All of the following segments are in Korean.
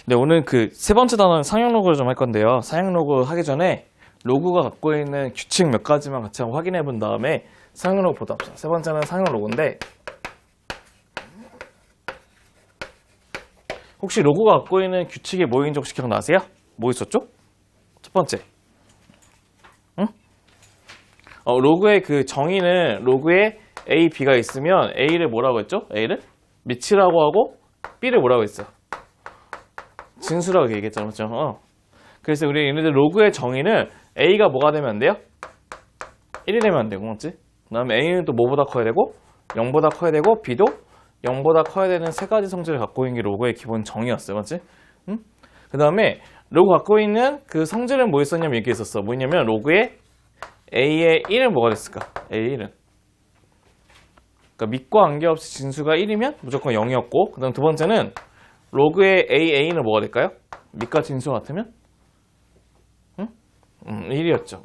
네, 오늘 그 세 번째 단어는 상용 로그를 좀 할 건데요. 상용 로그 하기 전에 로그가 갖고 있는 규칙 몇 가지만 같이 한번 확인해 본 다음에 상용 로그 보다 합시다. 세 번째는 상용 로그인데 혹시 로그가 갖고 있는 규칙이 뭐인지 혹시 기억나세요? 뭐 있었죠? 첫 번째. 응? 로그의 그 정의는 로그에 A, B가 있으면 A를 뭐라고 했죠? A를 미치라고 하고 B를 뭐라고 했어? 진수라고 얘기했잖아, 맞죠? 그래서 우리 얘네들 로그의 정의는 A가 뭐가 되면 안 돼요? 1이 되면 안 되고, 맞지? 그 다음에 A는 또 뭐보다 커야 되고 0보다 커야 되고 B도 0보다 커야 되는 세 가지 성질을 갖고 있는 게 로그의 기본 정의였어요, 맞지? 응? 그 다음에 로그 갖고 있는 그 성질은 뭐 있었냐면 이렇게 있었어. 뭐냐면 로그의 A의 1은 뭐가 됐을까? A의 1은 그러니까 밑과 관계없이 진수가 1이면 무조건 0이었고, 그 다음 두 번째는 로그의 A는 뭐가 될까요? 밑과 진수 같으면? 응? 1이었죠.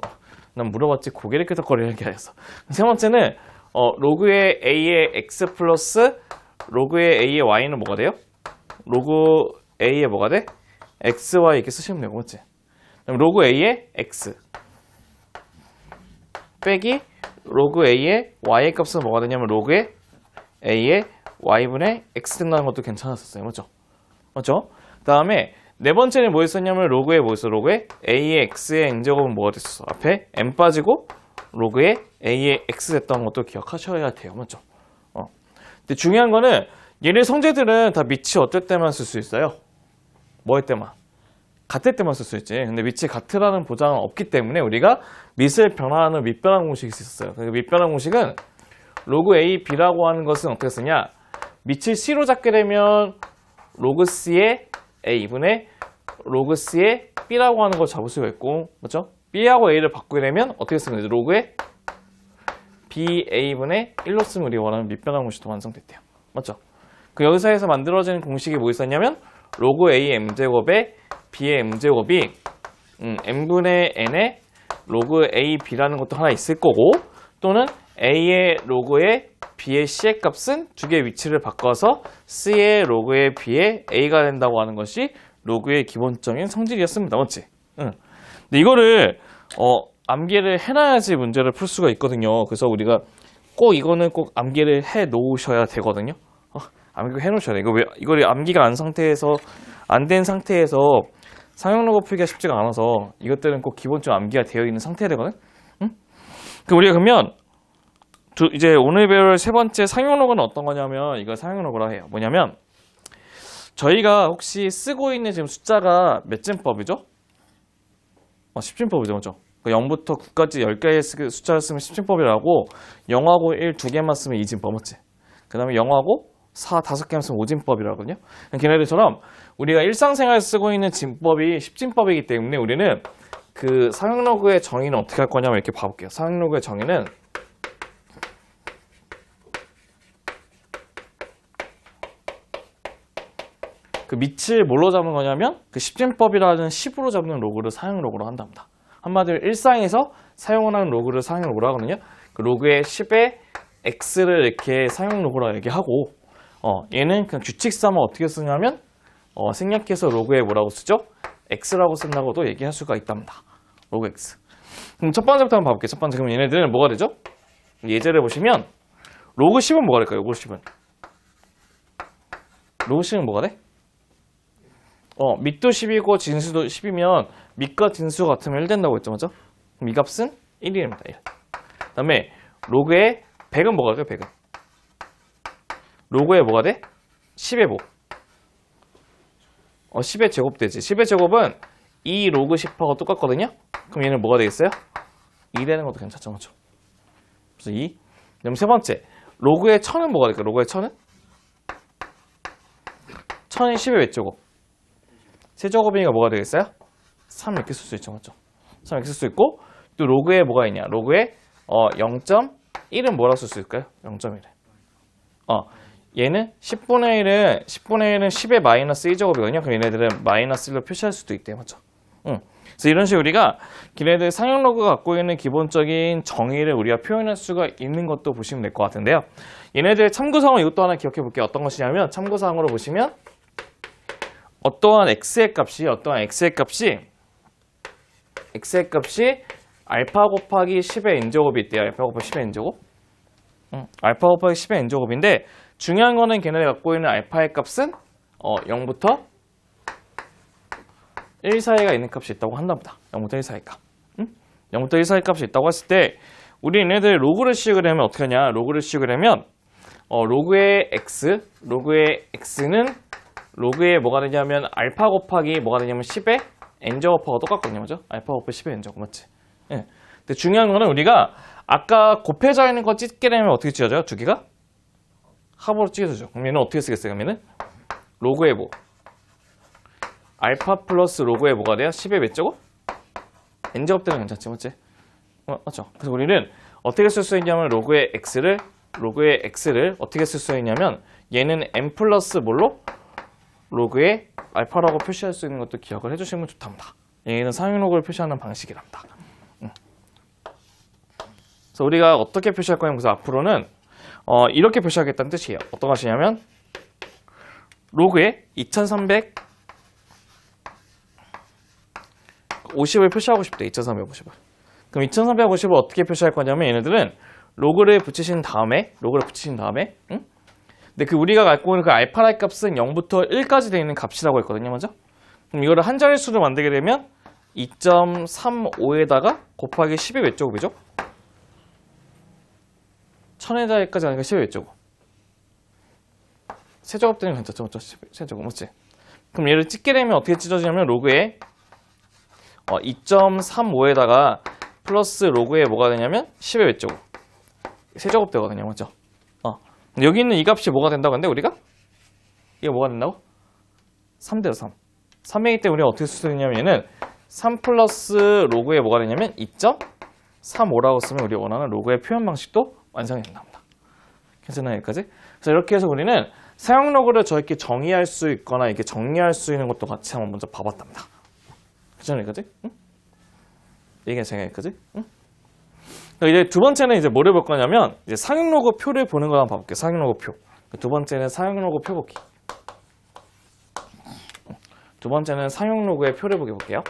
난 물어봤지 고개를 끄덕거리는 게 아니었어. 세 번째는 로그의 A의 X 플러스 로그의 A의 Y는 뭐가 돼요? 로그 A의 뭐가 돼? XY 이렇게 쓰시면 되고, 맞지? 그럼 로그 A의 X 빼기 로그 A의 Y의 값은 뭐가 되냐면 로그의 A의 Y분의 X 된다는 것도 괜찮았었어요. 맞죠? 맞죠? 그 다음에 네 번째는 뭐 있었냐면 로그에 뭐 있어? 로그에 A의 X의 N제곱은 뭐가 됐었어? 앞에 M 빠지고 로그에 A의 X 됐던 것도 기억하셔야 돼요. 맞죠? 근데 중요한 거는 얘네 성질들은 다 밑이 어떨 때만 쓸 수 있어요? 뭐 할 때만? 같을 때만 쓸 수 있지. 근데 밑이 같으라는 보장은 없기 때문에 우리가 밑을 변화하는 밑변환 공식이 있었어요. 그 밑변환 공식은 로그 A, B라고 하는 것은 어떻게 쓰냐? 밑을 C로 잡게 되면 로그 C의 A분의 로그 C의 B라고 하는 걸 잡을 수가 있고, 맞죠? B하고 A를 바꾸게 되면 어떻게 쓰면 되죠? 로그의 BA분의 1로 쓰면 우리가 원하는 밑변환 공식도 완성됐대요. 맞죠? 그 여기서 만들어진 공식이 뭐 있었냐면 로그 A M제곱에 B의 M제곱이 M분의 N에 로그 A, B라는 것도 하나 있을 거고, 또는 A의 로그의 B의 C의 값은 두 개의 위치를 바꿔서 C의 로그의 B의 A가 된다고 하는 것이 로그의 기본적인 성질이었습니다. 맞지? 근데 이거를 암기를 해놔야지 문제를 풀 수가 있거든요. 그래서 우리가 꼭 이거는 꼭 암기를 해 놓으셔야 되거든요. 암기 해 놓으셔야 돼. 이걸 암기가 안 된 상태에서 상용 로그 풀기가 쉽지가 않아서 이것들은 꼭 기본적으로 암기가 되어 있는 상태야 되거든. 응? 우리가 그러면 이제 오늘 배울 세 번째 상용 로그는 어떤 거냐면 이걸 상용 로그라 해요. 뭐냐면 저희가 혹시 쓰고 있는 지금 숫자가 몇 진법이죠? 10진법이죠, 맞죠? 0부터 9까지 10개의 숫자를 쓰면 10진법이라고 0하고 1 2개만 쓰면 2진법, 맞지? 그 다음에 0하고 4 5개만 쓰면 5진법이라거든요. 걔네들처럼 우리가 일상생활에 쓰고 있는 진법이 10진법이기 때문에 우리는 그 상용 로그의 정의는 어떻게 할 거냐면 이렇게 봐볼게요. 상용 로그의 정의는 그 밑을 뭘로 잡는 거냐면 그 10진법이라는 10으로 잡는 로그를 상용 로그로 한답니다. 한마디로 일상에서 사용하는 로그를 상용 로그로 하거든요. 그 로그의 10의 x를 이렇게 상용 로그로 얘기하고 얘는 그냥 규칙삼아 어떻게 쓰냐면 생략해서 로그에 뭐라고 쓰죠? x라고 쓴다고도 얘기할 수가 있답니다. 로그 x. 그럼 첫 번째부터 한번 봐볼게요. 첫 번째 그럼 얘네들은 뭐가 되죠? 예제를 보시면 로그 10은 뭐가 될까요? 로그 10은 로그 10은 뭐가 돼? 밑도 10이고 진수도 10이면 밑과 진수가 같으면 1 된다고 했죠, 맞죠? 그럼 이 값은 1입니다. 1. 그 다음에 로그의 100은 뭐가 돼요? 100은 로그에 뭐가 돼? 10의 뭐? 10의 제곱 되지. 10의 제곱은 2 로그 10하고 똑같거든요? 그럼 얘는 뭐가 되겠어요? 2 되는 것도 괜찮죠, 맞죠? 그래서 2. 그럼 세 번째, 로그의 1000은 뭐가 될까요? 로그의 1000은? 1000이 10의 몇 제곱? 세제곱이니까 뭐가 되겠어요? 3 이렇게 쓸 수 있죠, 맞죠? 3 이렇게 쓸 수 있고, 또 로그에 뭐가 있냐? 로그에 0.1은 뭐라고 쓸 수 있을까요? 0.1을. 얘는 10분의 1은 10의 마이너스 2제곱이거든요. 그럼 얘네들은 마이너스 1로 표시할 수도 있대요, 맞죠? 그래서 이런 식으로 우리가 걔네들 상용 로그가 갖고 있는 기본적인 정의를 우리가 표현할 수가 있는 것도 보시면 될 것 같은데요. 얘네들 참고사항은 이것도 하나 기억해 볼게요. 어떤 것이냐면 참고사항으로 보시면 어떠한 x의 값이 알파 곱하기 10의 n제곱이 있대요. 알파 곱하기 10의 n제곱. 알파 곱하기 10의 n제곱인데 중요한 거는 걔네가 갖고 있는 알파의 값은 0부터 1 사이가 있는 값이 있다고 한답니다. 0부터 1 사이 값. 0부터 1 사이 값이 있다고 했을 때 우리 얘네들 로그를 씌우게 하면 어떻게 하냐? 로그를 씌우게 하면 로그의 x는 로그의 뭐가 되냐면 알파 곱하기 뭐가 되냐면 10의 n제곱하고 똑같거든요. 맞죠? 알파 곱하기 10의 n제곱 맞지? 예. 근데 중요한 거는 우리가 아까 곱해져 있는 거 찢게 되면 어떻게 찢어져요? 두 개가? 합으로 찢어지죠. 그럼 얘는 어떻게 쓰겠어요? 그러면은 로그의 뭐? 알파 플러스 로그의 뭐가 돼요? 10의 몇 제곱? n제곱 되면 괜찮지, 맞지? 맞죠? 그래서 우리는 어떻게 쓸 수 있냐면 로그의 x를 어떻게 쓸 수 있냐면 얘는 n 플러스 뭘로? 로그의 알파라고 표시할 수 있는 것도 기억을 해주시면 좋답니다. 얘는 상용 로그를 표시하는 방식이랍니다. 그래서 우리가 어떻게 표시할 거냐면 그래서 앞으로는 이렇게 표시하겠다는 뜻이에요. 어떤 것이냐면 로그에 2350을 표시하고 싶대. 2350을. 그럼 2350을 어떻게 표시할 거냐면 얘네들은 로그를 붙이신 다음에 응? 근데 우리가 갖고 있는 그 알파의 값은 0부터 1까지 되어 있는 값이라고 했거든요. 맞죠? 그럼 이거를 한 자릿수로 만들게 되면 2.35에다가 곱하기 10의 몇 제곱이죠? 1000의 자리까지 하니까 10의 몇 제곱? 세제곱 되면 괜찮죠? 맞죠? 세제곱 맞지? 그럼 얘를 찢게 되면 어떻게 찢어지냐면 로그에 2.35에다가 플러스 로그에 뭐가 되냐면 10의 몇 제곱? 세제곱 되거든요. 맞죠? 여기 있는 이 값이 뭐가 된다고 했는데 우리가? 이게 뭐가 된다고? 3대로 3. 3이기 때문에 우리가 어떻게 쓸 수 있냐면 얘는 3 플러스 로그에 뭐가 되냐면 2.35라고 쓰면 우리가 원하는 로그의 표현 방식도 완성이 된답니다. 괜찮나요? 여기까지? 그래서 이렇게 해서 우리는 사용 로그를 저렇게 정의할 수 있거나 이렇게 정리할 수 있는 것도 같이 한번 먼저 봐봤답니다. 괜찮나요? 여기까지? 응? 이게 제가 여기까지? 응? 이제 두 번째는 이제 뭐를 볼 거냐면 이제 상용 로그 표를 보는 거 한번 봐볼게요. 상용 로그 표. 두 번째는 상용 로그 표 보기. 두 번째는 상용 로그의 표를 보기 볼게요.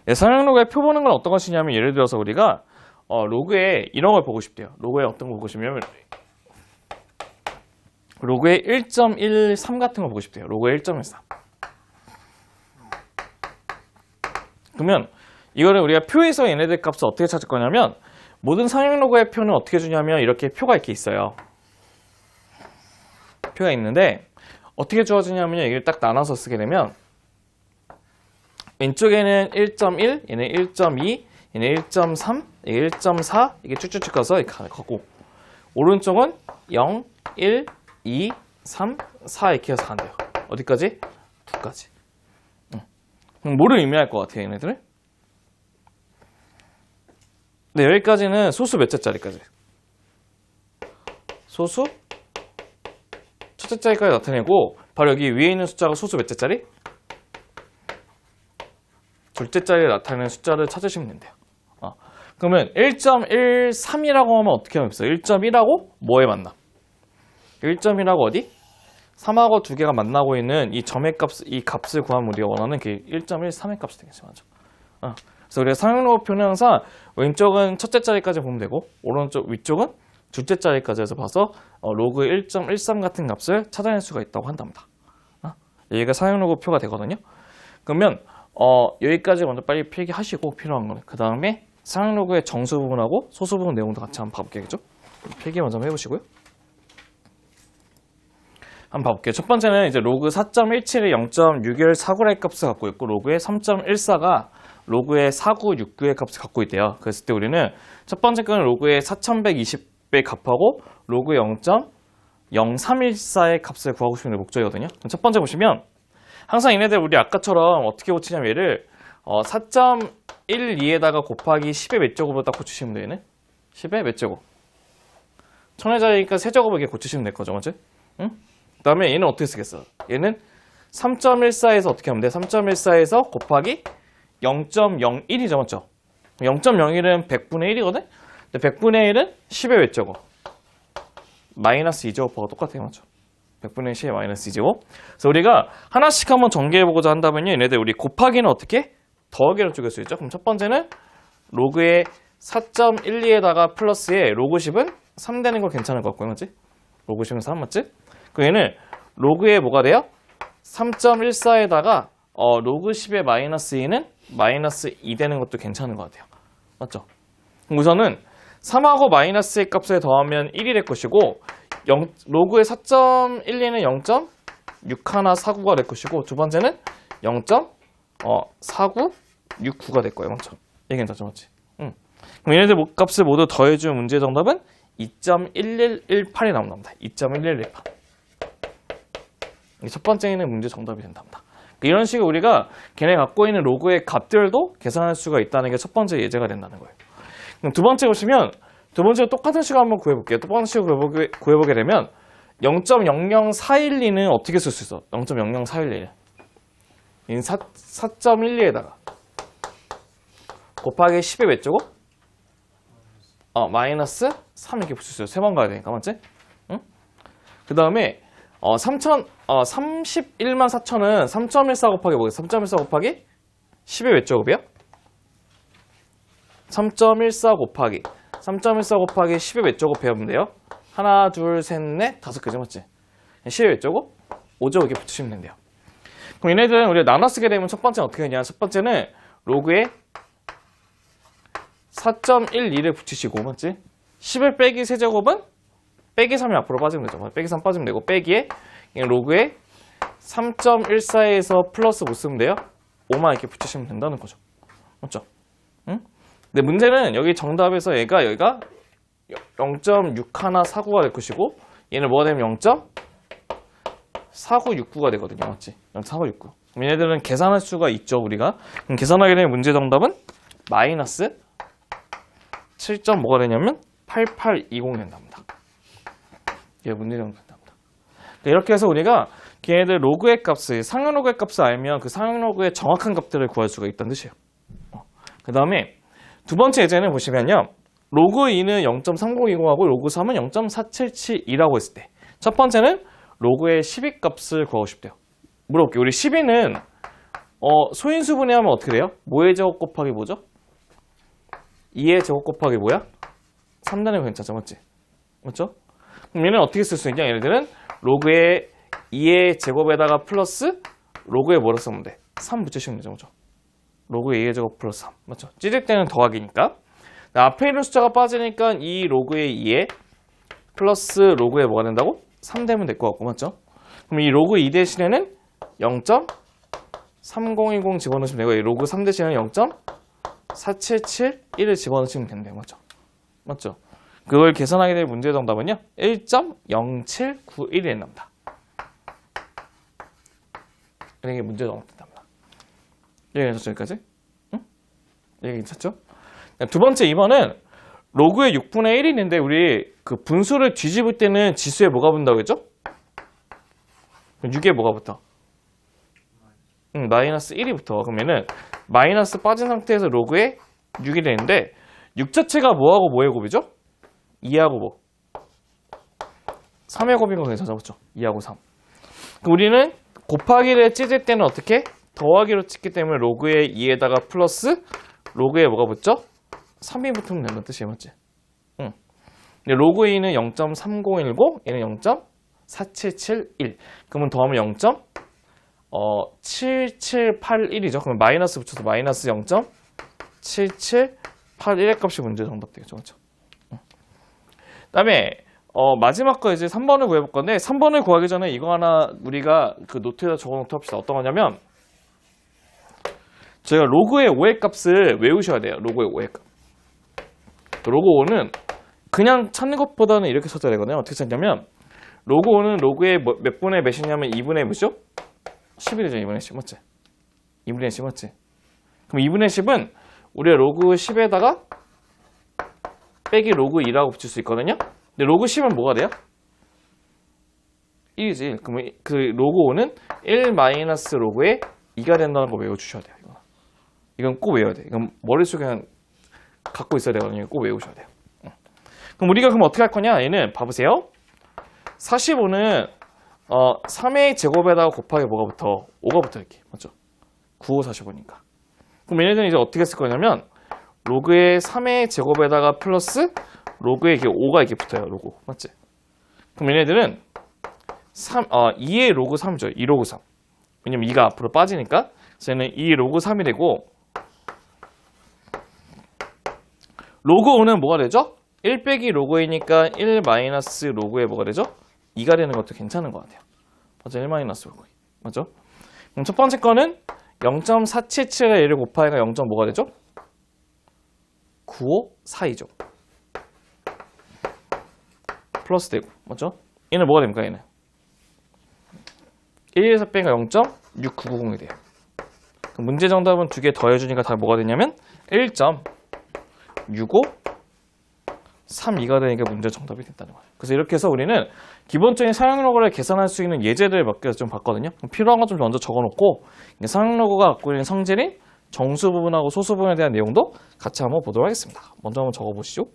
네, 상용 로그의 표 보는 건 어떤 것이냐면 예를 들어서 우리가 로그에 이런 걸 보고 싶대요. 로그에 어떤 거 보고 싶냐면 로그의 1.13 같은 거 보고 싶대요. 로그의 1.13. 그러면 이거를 우리가 표에서 얘네들 값을 어떻게 찾을 거냐면 모든 상용 로그의 표는 어떻게 주냐면 이렇게 표가 이렇게 있어요. 표가 있는데 어떻게 주어지냐면 이걸 딱 나눠서 쓰게 되면 왼쪽에는 1.1, 얘는 1.2, 얘는 1.3, 이게 1.4 이게 쭉쭉쭉 가서 이렇게 가고 오른쪽은 0, 1, 2, 3, 4 이렇게 해서 간대요. 어디까지? 2까지. 그럼 뭐를 의미할 것 같아요, 얘네들은? 네, 여기까지는 소수 몇 자짜리까지? 소수? 첫째 자리까지 나타내고 바로 여기 위에 있는 숫자가 소수 몇 자짜리? 둘째 자리에 나타내는 숫자를 찾으시면 된대요. 그러면 1.13이라고 하면 어떻게 하면 있어요? 1.1하고 뭐에 만나? 1.1하고 어디? 3하고 두 개가 만나고 있는 이 점의 값, 이 값을 구하면 우리가 원하는 게 1.13의 값이 되겠죠. 맞죠? 그래서 우리가 상용 로그표는 항상 왼쪽은 첫째 자리까지 보면 되고 오른쪽 위쪽은 둘째 자리까지 해서 봐서 로그 1.13 같은 값을 찾아낼 수가 있다고 한답니다. 여기가 상용 로그표가 되거든요. 그러면 여기까지 먼저 빨리 필기하시고 필요한 거는 그 다음에 상용 로그의 정수 부분하고 소수 부분 내용도 같이 한번 봐볼게요. 필기 먼저 해보시고요. 한번 봐볼게요. 첫 번째는 이제 로그 4.17의 0.614의 값을 갖고 있고 로그의 3.14가 로그의 4969의 값을 갖고 있대요. 그랬을 때 우리는 첫 번째 거는 로그의 4120의 값하고 로그 0.0314의 값을 구하고 싶은 게 목적이거든요. 첫 번째 보시면 항상 얘네들 우리 아까처럼 어떻게 고치냐면 얘를 4.12에다가 곱하기 10의 몇 제곱으로 딱 고치시면 돼요. 얘는 10의 몇 제곱 1000의 자리니까 세제곱을 이렇게 고치시면 될 거죠. 맞지? 응? 그 다음에 얘는 어떻게 쓰겠어? 얘는 3.14에서 어떻게 하면 돼? 3.14에서 곱하기 0.01이죠. 맞죠? 0.01은 100분의 1이거든? 근데 100분의 1은 10의 외제곱. 마이너스 2제곱하고 똑같아요. 맞죠? 100분의 10의 마이너스 2제곱. 그래서 우리가 하나씩 한번 전개해보고자 한다면요. 얘네들 우리 곱하기는 어떻게? 더하기로 쪼갤 수 있죠. 그럼 첫 번째는 로그의 4.12에다가 플러스에 로그 10은 3 되는 거 괜찮을 것 같고요. 맞지? 로그 10은 3 맞지? 그 얘는 로그에 뭐가 돼요? 3.14에다가 로그 10의 마이너스 2는 마이너스 2 되는 것도 괜찮은 것 같아요. 맞죠? 그럼 우선은 3하고 마이너스의 값을 더하면 1이 될 것이고 로그의 4.12는 0.6149가 될 것이고 두 번째는 0.4969가 될 거예요. 맞죠? 이게 괜찮죠? 맞지? 그럼 얘네들 값을 모두 더해주면 문제 정답은 2.1118이 나온답니다. 2.1118. 첫 번째는 문제 정답이 된답니다. 이런 식으로 우리가 걔네 갖고 있는 로그의 값들도 계산할 수가 있다는 게 첫 번째 예제가 된다는 거예요. 그럼 두 번째 보시면 두 번째로 똑같은 식으로 한번 구해볼게요. 또 똑같은 식으로 구해보게 되면 0.00412는 어떻게 쓸 수 있어? 0.00412. 4.12에다가 곱하기 10의 외제곱? 마이너스 3 이렇게 붙일 수 있어요. 세 번 가야 되니까, 맞지? 응? 그 다음에 31만 4천은 3.14 곱하기 뭐겠어? 3.14 곱하기 10의 외제곱이요? 3.14 곱하기 10의 외제곱 해보면 돼요. 하나, 둘, 셋, 넷, 다섯 개죠, 맞지? 10의 외제곱 5제곱 이렇게 붙이시면 된대요. 그럼 얘네들은 우리가 나눠 쓰게 되면 첫 번째는 어떻게 되냐? 첫 번째는 로그에 4.12를 붙이시고, 맞지? 10을 빼기 세제곱은 빼기 3이 앞으로 빠지면 되죠. 빼기 3 빠지면 되고, 빼기에 로그에 3.14에서 플러스 못 쓰면 돼요. 5만 이렇게 붙이시면 된다는 거죠. 맞죠? 응? 근데 문제는 여기 정답에서 여기가 0.6149가 될 것이고, 얘는 뭐가 되면 0.4969가 되거든요. 맞지? 0.4969. 얘네들은 계산할 수가 있죠, 우리가. 그럼 계산하게 되면 문제 정답은 마이너스 7. 뭐가 되냐면 8820 된답니다. 이게 문제 정답 된답니다. 이렇게 해서 우리가 걔네들 로그의 값을, 상용 로그의 값을 알면 그 상용 로그의 정확한 값들을 구할 수가 있다는 뜻이에요. 그 다음에 두 번째 예제는 보시면요. 로그 2는 0.3020하고 로그 3은 0.4772라고 했을 때 첫 번째는 로그의 12 값을 구하고 싶대요. 물어볼게요. 우리 12는 소인수분해하면 어떻게 돼요? 뭐의 제곱 곱하기 뭐죠? 2의 제곱 곱하기 뭐야? 3단의 괜찮죠? 맞지? 맞죠? 그럼 얘는 어떻게 쓸 수 있냐? 얘네들은 로그의 2의 제곱에다가 플러스 로그에 뭐를 쓰면 돼? 3 붙이시면 되죠. 그죠? 로그의 2의 제곱 플러스 3. 맞죠? 찢을 때는 더하기니까. 앞에 있는 숫자가 빠지니까 이 로그의 2에 플러스 로그에 뭐가 된다고? 3 되면 될 것 같고. 맞죠? 그럼 이 로그 2 대신에는 0.3020 집어넣으시면 되고 이 로그 3 대신에는 0.4771을 집어넣으시면 된대요. 맞죠? 맞죠? 그걸 계산하게 될 문제 정답은요. 1.0791이 된답니다. 이게 문제 정답 된답니다. 이게 괜찮죠? 여기까지? 응? 이게 괜찮죠? 두 번째 2번은 로그의 6분의 1이 있는데 우리 그 분수를 뒤집을 때는 지수에 뭐가 붙는다고 했죠? 6에 뭐가 붙어? 마이너스 1이 붙어. 그러면은 마이너스 빠진 상태에서 로그에 6이 되는데 6 자체가 뭐하고 뭐의 곱이죠? 2하고 뭐? 3의 곱인 거 괜찮죠? 그렇죠? 2하고 3. 우리는 곱하기를 찢을 때는 어떻게? 더하기로 찢기 때문에 로그의 2에다가 플러스 로그에 뭐가 붙죠? 3이 붙으면 된다는 뜻이에요. 맞지? 응. 근데 로그 2는 0.3010, 얘는 0.4771. 그러면 더하면 0.7781이죠. 그러면 마이너스 붙여서 마이너스 0.7781의 값이 문제 정답 되겠죠. 그렇죠? 응. 그다음에 마지막 거 이제 3번을 구해볼 건데 3번을 구하기 전에 이거 하나 우리가 그 노트에다 적어놓고 합시다. 어떤 거냐면 저희가 로그의 5의 값을 외우셔야 돼요. 로그의 5의 값. 로그 5는 그냥 찾는 것보다는 이렇게 찾아야 되거든요. 어떻게 찾냐면 로그 5는 로그의 몇 분의 몇이냐면 2분의 몇이죠? 11이죠. 2분의 10 맞지? 2분의 10 맞지? 그럼 2분의 10은 우리가 로그 10에다가 빼기 로그 2라고 붙일 수 있거든요. 근데 로그 10은 뭐가 돼요? 1이지. 1. 그럼 그 로그 5는 1 마이너스 로그에 2가 된다는 거 외워주셔야 돼요. 이건 꼭 외워야 돼요. 이건 머릿속에 그냥 갖고 있어야 되거든요. 꼭 외우셔야 돼요. 그럼 우리가 그럼 어떻게 할 거냐? 얘는 봐보세요. 45는 3의 제곱에다가 곱하기 뭐가 붙어? 5가 붙어 이렇게. 맞죠? 9, 5, 45니까. 그럼 얘네들은 이제 어떻게 쓸 거냐면 로그의 3의 제곱에다가 플러스 로그에 이게 5가 이렇게 붙어요. 로그. 맞지? 그럼 얘네들은 2의 로그 3이죠. 2 로그 3. 왜냐면 2가 앞으로 빠지니까. 그래서 얘는 2 로그 3이 되고 로그 5는 뭐가 되죠? 1 빼기 로그 2니까 1 마이너스 로그에 뭐가 되죠? 2가 되는 것도 괜찮은 것 같아요. 맞죠? 1 마이너스 로그 2. 맞죠? 그럼 첫 번째 거는 0.477에 얘를 곱하기가 0. 뭐가 되죠? 9542죠. 플러스 되고. 맞죠? 얘는 뭐가 됩니까? 얘는 1에서 빼니까 0.6990이 돼요. 그럼 문제 정답은 두 개 더해주니까 다 뭐가 되냐면 1.6532가 되니까 문제 정답이 됐다는 거예요. 그래서 이렇게 해서 우리는 기본적인 사용로그를 계산할 수 있는 예제들 몇 개 좀 봤거든요. 필요한 거 좀 먼저 적어놓고 사용로그가 갖고 있는 성질인 정수 부분하고 소수 부분에 대한 내용도 같이 한번 보도록 하겠습니다. 먼저 한번 적어보시죠.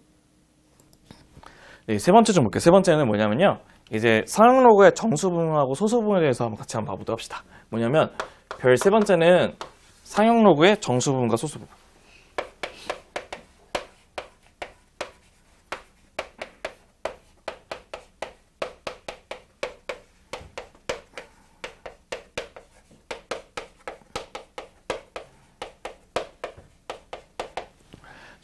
네, 세 번째 좀 볼게요. 세 번째는 뭐냐면요. 이제 사용로그의 정수 부분하고 소수 부분에 대해서 한번 같이 한번 봐보도록 합시다. 뭐냐면 별 세 번째는 사용로그의 정수 부분과 소수 부분.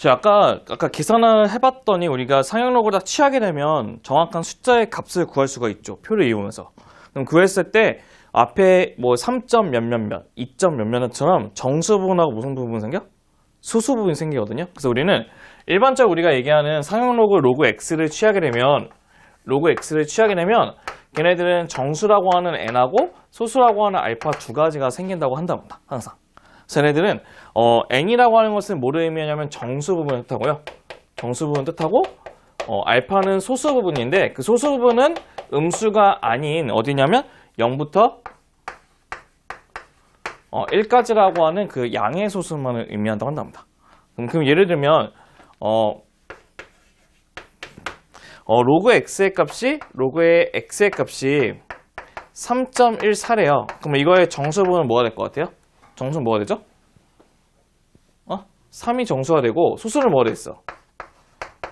저 아까 계산을 해봤더니 우리가 상용로그를 다 취하게 되면 정확한 숫자의 값을 구할 수가 있죠. 표를 이용해서. 그럼 구했을 때 앞에 뭐 3점 몇몇몇, 2점 몇몇몇처럼 정수 부분하고 무슨 부분 생겨? 소수 부분이 생기거든요. 그래서 우리는 일반적으로 우리가 얘기하는 상용로그 로그 x를 취하게 되면 걔네들은 정수라고 하는 n하고 소수라고 하는 알파 두 가지가 생긴다고 한답니다. 항상. 그래서 얘네들은 n이라고 하는 것은 뭐를 의미하냐면 정수 부분을 뜻하고요. 정수 부분 뜻하고 알파는 소수 부분인데 그 소수 부분은 음수가 아닌 어디냐면 0부터 1까지라고 하는 그 양의 소수만을 의미한다고 한답니다. 그럼 예를 들면 로그의 x의 값이 3.14래요. 그럼 이거의 정수 부분은 뭐가 될 것 같아요? 정수는 뭐가 되죠? 3이 정수가 되고 소수는 뭐가 되겠어?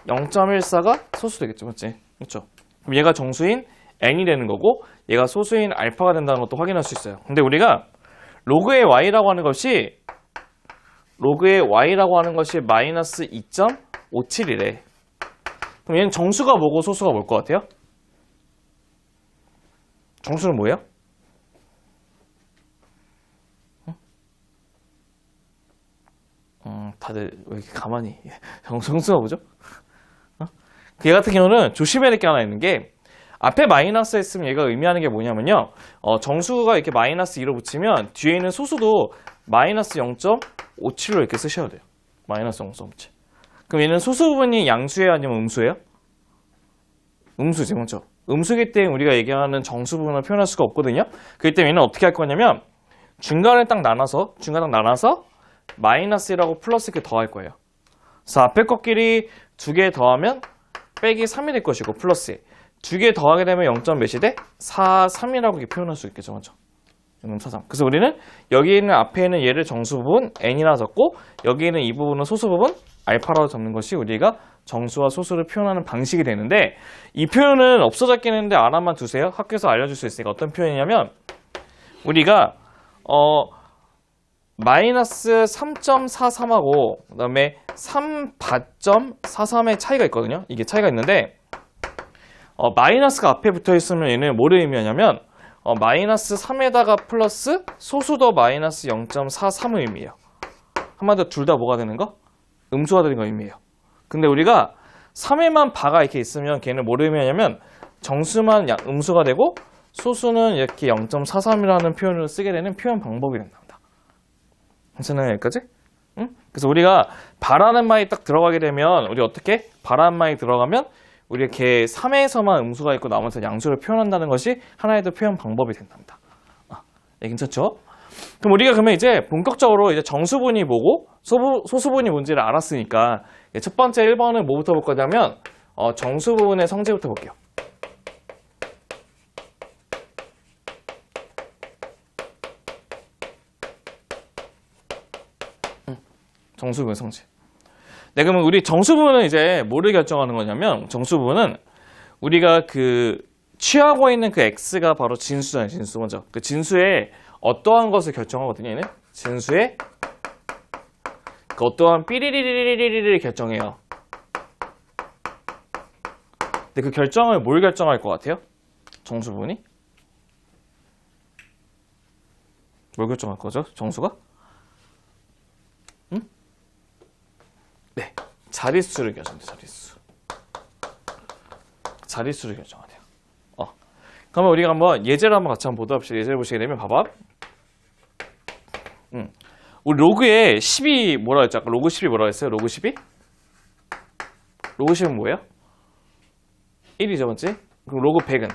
0.14가 소수 되겠죠. 맞지? 그렇죠? 그럼 얘가 정수인 n이 되는 거고 얘가 소수인 알파가 된다는 것도 확인할 수 있어요. 근데 우리가 로그의 y라고 하는 것이 마이너스 2.57이래. 그럼 얘는 정수가 뭐고 소수가 뭘 것 같아요? 정수는 뭐예요? 다들 왜 이렇게 가만히 정수가 뭐죠? 얘 같은 경우는 조심해야 될 게 하나 있는 게 앞에 마이너스 했으면 얘가 의미하는 게 뭐냐면요. 정수가 이렇게 마이너스 2로 붙이면 뒤에 있는 소수도 마이너스 0.57로 이렇게 쓰셔야 돼요. 마이너스 0.57. 그럼 얘는 소수 부분이 양수예요? 아니면 음수예요? 음수지, 그렇죠? 음수기 때문에 우리가 얘기하는 정수 부분을 표현할 수가 없거든요. 그렇기 때문에 얘는 어떻게 할 거냐면 중간을 딱 나눠서 마이너스라고 플러스 이렇게 더할 거예요. 그래서 앞에 것끼리 두 개 더하면 빼기 3이 될 것이고 플러스 두 개 더하게 되면 0. 몇이 돼? 4, 3이라고 이렇게 표현할 수 있겠죠. 맞죠? 0.43. 그래서 우리는 여기 있는 앞에 있는 얘를 정수 부분 n이라 적고 여기 있는 이 부분은 소수 부분 알파라고 적는 것이 우리가 정수와 소수를 표현하는 방식이 되는데 이 표현은 없어졌긴 했는데 알아만 두세요. 학교에서 알려줄 수 있으니까 어떤 표현이냐면 우리가 마이너스 3.43하고 그 다음에 3.43의 차이가 있거든요. 이게 차이가 있는데 마이너스가 앞에 붙어 있으면 얘는 뭐를 의미하냐면 마이너스 3에다가 플러스 소수도 마이너스 0.43을 의미해요. 한마디로 둘 다 뭐가 되는 거? 음수가 되는 거 의미해요. 근데 우리가 3에만 바가 이렇게 있으면 걔는 뭐를 의미하냐면 정수만 음수가 되고 소수는 이렇게 0.43이라는 표현을 쓰게 되는 표현 방법이 된답니다. 괜찮아요? 여기까지? 응? 그래서 우리가 바라는 말이 딱 들어가게 되면 우리 어떻게? 바라는 말이 들어가면 우리 이렇게 3에서만 음수가 있고 나머지 양수를 표현한다는 것이 하나의 또 표현 방법이 된답니다. 네, 괜찮죠? 그럼 우리가 그러면 이제 본격적으로 이제 정수분이 뭐고 소수분이 뭔지를 알았으니까 첫 번째 1번은 뭐부터 볼 거냐면 정수 부분의 성질부터 볼게요. 정수 부분 성질. 네, 그러면 우리 정수 부분은 이제 뭐를 결정하는 거냐면, 정수 부분은 우리가 그 취하고 있는 그 x가 바로 진수잖아요. 진수 먼저. 그 진수에 어떠한 것을 결정하거든요. 얘는 진수에 그 어떠한 삐리리리리리를 결정해요. 근데 그 결정을 뭘 결정할 것 같아요? 정수 부분이? 뭘 결정할 거죠? 정수가? 응? 네, 자릿수를 결정해요. 자릿수. 자릿수를 결정하네요. 그러면 우리가 한번 예제를 한번 같이 한번 보도록 합시다. 예제를 보시게 되면 봐봐. 우리 로그에 10이 뭐라 했죠? 아까 로그 10이 뭐라 했어요? 로그 10이? 로그 10은 뭐예요? 1이죠, 맞지? 그럼 로그 100은?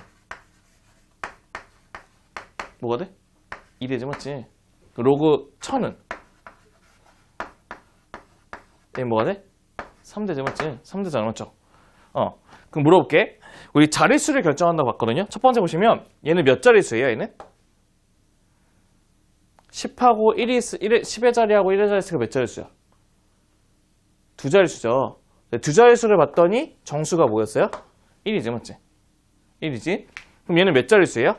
뭐가 돼? 2되죠, 맞지? 로그 1000은? 얘 뭐가 돼? 3되죠, 맞지? 3되잖아, 맞죠? 그럼 물어볼게. 우리 자릿수를 결정한다고 봤거든요. 첫 번째 보시면 얘는 몇 자릿수예요, 얘는? 10하고 10의 자리하고 1의 자릿수가 몇 자릿수야? 두 자릿수죠. 두 자릿수를 봤더니 정수가 뭐였어요? 1이지, 맞지? 1이지? 그럼 얘는 몇 자릿수예요?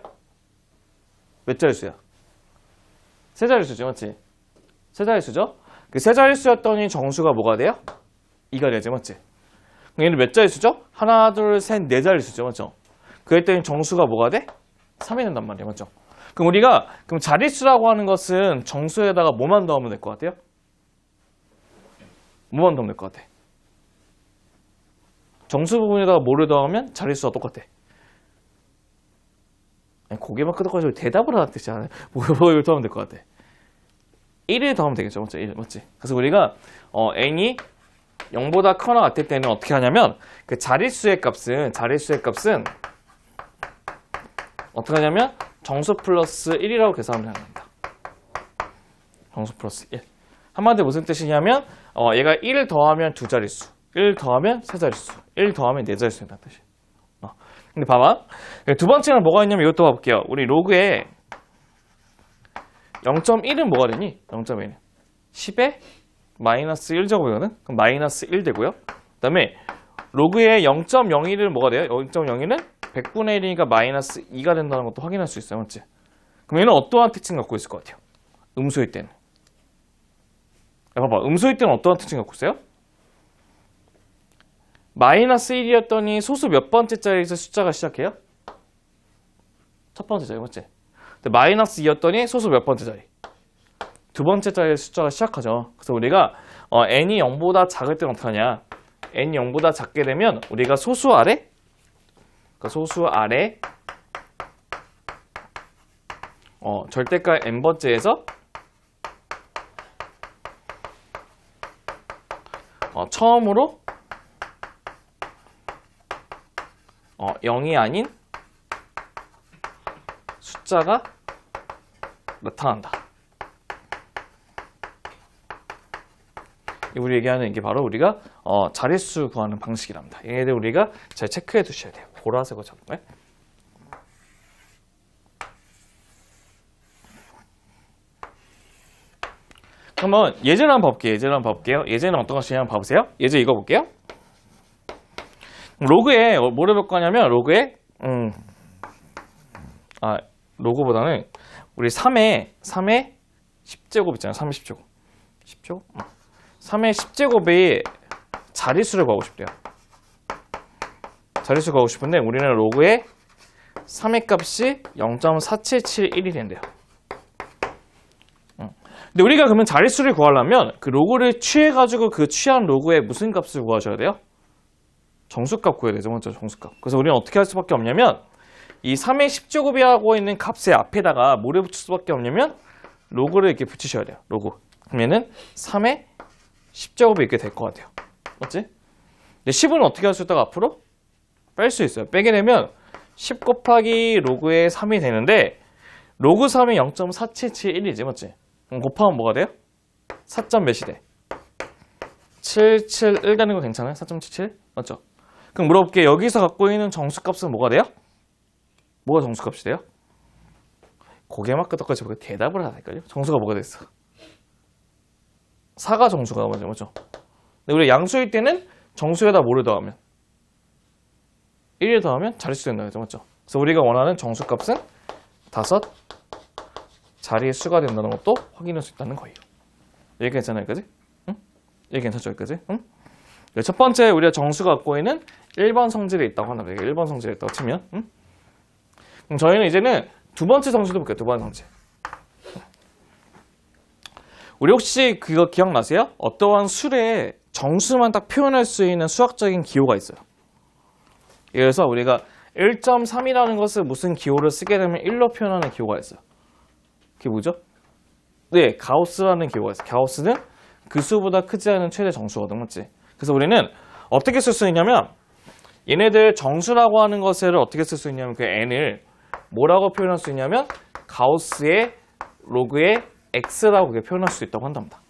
몇 자릿수야? 세 자릿수죠, 맞지? 세 자릿수죠? 그 세 자릿수였더니 정수가 뭐가 돼요? 2가 되지, 맞지? 그럼 얘는 몇 자릿수죠? 하나, 둘, 셋, 네 자릿수죠, 맞죠? 그랬더니 정수가 뭐가 돼? 3이 된단 말이에요, 맞죠? 그럼 우리가 그럼 자릿수라고 하는 것은 정수에다가 뭐만 더하면 될 것 같아요? 뭐만 더하면 될 것 같아? 정수 부분에다가 뭐를 더하면 자릿수가 똑같아. 아니, 고개만 끄덕거리고 대답을 하는 뜻이 아니야. 뭘 더하면 될 것 같아? 1을 더하면 되겠죠, 맞죠? 1, 맞지? 그래서 우리가 n이 0보다 커나 같을 때는 어떻게 하냐면 그 자릿수의 값은 어떻게 하냐면 정수 플러스 1이라고 계산하면 됩니다. 정수 플러스 1. 한마디로 무슨 뜻이냐면 얘가 1을 더하면 두 자릿수, 1 더하면 세 자릿수, 1 더하면 네 자릿수 된다는 뜻이에요. 근데 봐봐. 두 번째는 뭐가 있냐면 이것도 봐볼게요. 우리 로그에 0.1은 뭐가 되니? 0.1은 10에 마이너스 1제곱이거든? 그럼 마이너스 1 되고요. 그 다음에 로그에 0.01은 뭐가 돼요? 0.01은 100분의 1이니까 마이너스 2가 된다는 것도 확인할 수 있어요. 맞지? 그럼 얘는 어떠한 특징 갖고 있을 것 같아요? 음수일 때는. 봐봐. 음수일 때는 어떠한 특징 갖고 있어요? 마이너스 1이었더니 소수 몇 번째 자리에서 숫자가 시작해요? 첫 번째 자리, 맞지? 근데 마이너스 2였더니 소수 몇 번째 자리? 두 번째 자리에 숫자가 시작하죠. 그래서 우리가 n이 0보다 작을 때는 어떻게 하냐? n이 0보다 작게 되면 우리가 소수 아래 절대값 n번째에서 처음으로 0이 아닌 숫자가 나타난다. 우리 얘기하는 이게 바로 우리가 자릿수 구하는 방식이랍니다. 얘네들 우리가 잘 체크해 두셔야 돼요. 보라색으로 잡은 거예요. 그러면 예제를 한번 볼게요. 예제는 어떤 것이냐 한번 봐보세요. 예제 이거 볼게요. 로그에 뭐를 볼 거냐면 로그에 로그보다는 우리 3의 10제곱 있잖아요. 3의 10제곱. 10제곱? 3의 10제곱이 자릿수를 구하고 싶대요. 자릿수 구하고 싶은데 우리는 로그에 3의 값이 0.4771이 된대요. 근데 우리가 그러면 자릿수를 구하려면 그 로그를 취해가지고 그 취한 로그에 무슨 값을 구하셔야 돼요? 정수값 구해야 되죠. 먼저 정수값. 그래서 우리는 어떻게 할 수밖에 없냐면 이 3의 10제곱이 하고 있는 값의 앞에다가 뭐를 붙일 수밖에 없냐면 로그를 이렇게 붙이셔야 돼요. 로그. 그러면은 3의 10제곱이 이렇게 될 것 같아요. 맞지? 근데 10은 어떻게 할 수 있다가 앞으로? 뺄 수 있어요. 빼게 되면 10 곱하기 로그의 3이 되는데 로그 3이 0.4771이지. 맞지? 그럼 곱하면 뭐가 돼요? 4점 몇이 돼? 771 가는 거 괜찮아요? 4.77? 맞죠? 그럼 물어볼게. 여기서 갖고 있는 정수값은 뭐가 돼요? 뭐가 정수값이 돼요? 고개만 끄덕거리지 말고 대답을 하라니까요. 정수가 뭐가 됐어? 4가 정수가 맞죠? 근데 우리 양수일 때는 정수에다 뭐를 더하면? 1을 더하면 자릿수 된다 그죠? 맞죠? 그래서 우리가 원하는 정수값은 5 자리의 수가 된다는 것도 확인할 수 있다는 거예요. 여기 괜찮아요, 여기까지? 응? 여기 괜찮죠, 여기까지? 응? 첫 번째 우리가 정수가 갖고 있는 1번 성질에 있다고 한다. 1번 성질에 있다고 치면 응? 그럼 저희는 이제는 두 번째 성질도 볼게요. 두 번째 성질. 우리 혹시 그거 기억나세요? 어떠한 수의 정수만 딱 표현할 수 있는 수학적인 기호가 있어요. 그래서 우리가 1.3이라는 것을 무슨 기호를 쓰게 되면 1로 표현하는 기호가 있어요. 그게 뭐죠? 네, 가우스라는 기호가 있어요. 가우스는 그 수보다 크지 않은 최대 정수거든, 맞지? 그래서 우리는 어떻게 쓸 수 있냐면 얘네들 정수라고 하는 것을 어떻게 쓸 수 있냐면 그 n을 뭐라고 표현할 수 있냐면 가우스의 로그의 x라고 표현할 수 있다고 한답니다.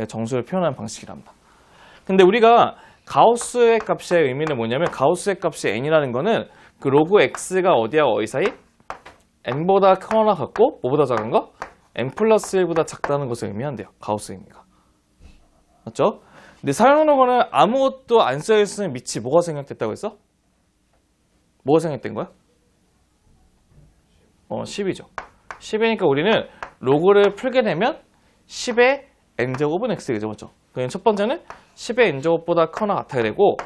정수를 표현하는 방식이랍니다. 근데 우리가 가우스의 값의 의미는 뭐냐면 가우스의 값이 n이라는 거는 그 로그 x가 어디하고 어디 사이? n보다 크거나 같고 뭐보다 작은 거? n 플러스 1보다 작다는 것을 의미한대요. 가우스 의미가. 맞죠? 근데 사용로그는 아무것도 안 써있으면 밑이 뭐가 생략됐다고 했어? 뭐가 생략된 거야? 10이죠. 10이니까 우리는 로그를 풀게 되면 10의 n제곱은 x겠죠. 맞죠? 그럼 첫 번째는 10의 n제곱보다 크거나 같아야 되고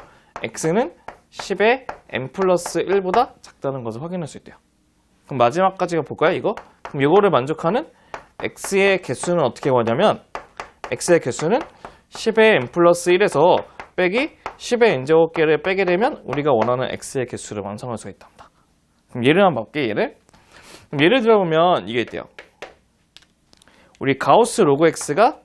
x는 10의 n 플러스 1보다 작다는 것을 확인할 수 있대요. 그럼 마지막까지가 볼까요? 이거? 그럼 이거를 만족하는 x의 개수는 어떻게 구하냐면 x의 개수는 10의 n 플러스 1에서 빼기 10의 n제곱계를 빼게 되면 우리가 원하는 x의 개수를 완성할 수가 있답니다. 그럼 예를 한번 볼게요. 예를 들어보면 이게 있대요. 우리 가우스 로그 x가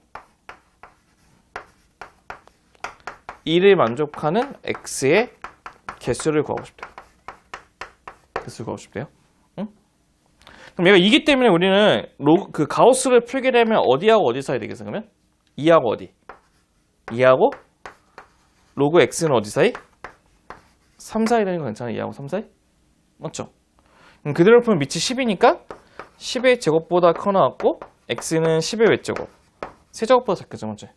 2를 만족하는 x의 개수를 구하고 싶대요. 개수를 구하고 싶대요. 응? 그럼 얘가 2기 때문에 우리는 그 가우스를 풀게 되면 어디하고 어디 사이 되겠어? 그러면 2하고 어디? 2하고 로그 x는 어디 사이? 3 사이 되는 거 괜찮아? 2하고 3 사이? 맞죠? 그럼 그대로 풀면 밑이 10이니까 10의 제곱보다 커 나왔고 x는 10의 외제곱 세제곱보다 작겠죠, 맞죠?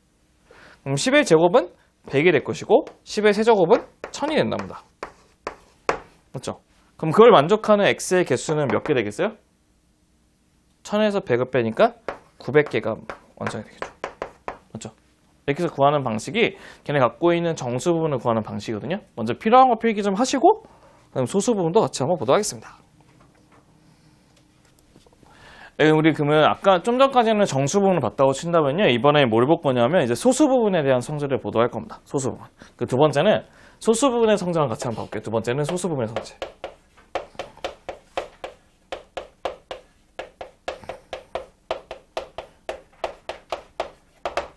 그럼 10의 제곱은 100이 될 것이고 10의 세제곱은 1000이 된답니다. 맞죠? 그럼 그걸 만족하는 x의 개수는 몇 개 되겠어요? 1000에서 100을 빼니까 900개가 완성이 되겠죠. 맞죠? 이렇게 해서 구하는 방식이 걔네 갖고 있는 정수 부분을 구하는 방식이거든요. 먼저 필요한 거 필기 좀 하시고 그다음 소수 부분도 같이 한번 보도록 하겠습니다. 우리 그러면 아까 좀 전까지는 정수 부분을 봤다고 친다면요. 이번에 뭘 볼 거냐면 이제 소수 부분에 대한 성질을 보도할 겁니다. 소수 부분. 그 두 번째는 소수 부분의 성질을 같이 한번 볼게요. 두 번째는 소수 부분의 성질.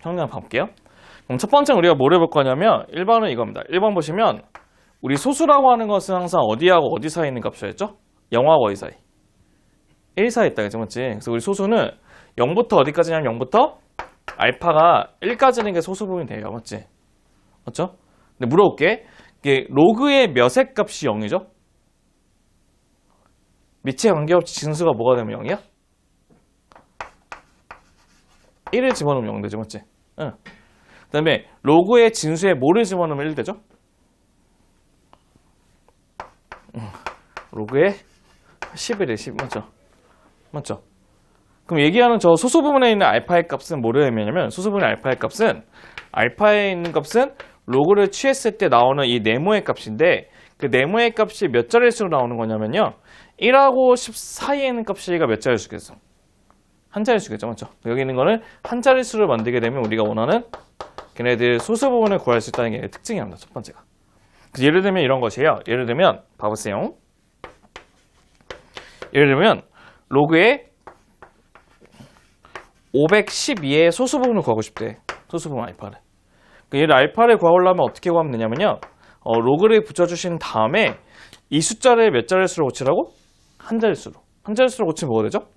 한번 볼게요. 그럼 첫 번째 우리가 뭘 해볼 거냐면 1번은 이겁니다. 1번 보시면 우리 소수라고 하는 것은 항상 어디하고 어디 사이에 있는 값이었죠? 0하고 어디 사이? 1 사이에 있다 그죠? 맞지? 그래서 우리 소수는 0부터 어디까지냐면 0부터 알파가 1까지는 게 소수 부분이 돼요. 맞지? 맞죠? 근데 물어볼게. 이게 로그의 몇의 값이 0이죠? 밑에 관계없이 진수가 뭐가 되면 0이야? 1을 집어넣으면 0 되죠. 맞지? 응. 그 다음에 로그의 진수에 뭐를 집어넣으면 1 되죠? 로그에 11에 10 맞죠? 맞죠? 그럼 얘기하는 저 소수 부분에 있는 알파의 값은 뭐를 의미하냐면 소수 부분의 알파의 값은 알파에 있는 값은 로그를 취했을 때 나오는 이 네모의 값인데 그 네모의 값이 몇 자릿수로 나오는 거냐면요 1하고 10 사이에 있는 값이 몇 자릿수겠어? 한 자릿수겠죠? 맞죠? 여기 있는 거는 한 자릿수를 만들게 되면 우리가 원하는 걔네들 소수 부분을 구할 수 있다는 게 특징이랍니다. 첫 번째가. 그래서 예를 들면 이런 것이에요. 예를 들면 봐보세요. 예를 들면 로그에 512의 소수 부분을 구하고 싶대. 소수 부분 알파를. 얘를 알파를 구하려면 어떻게 구하면 되냐면요. 로그를 붙여주신 다음에 이 숫자를 몇 자릿수로 고치라고? 한 자릿수로. 한 자릿수로 고치면 뭐가 되죠?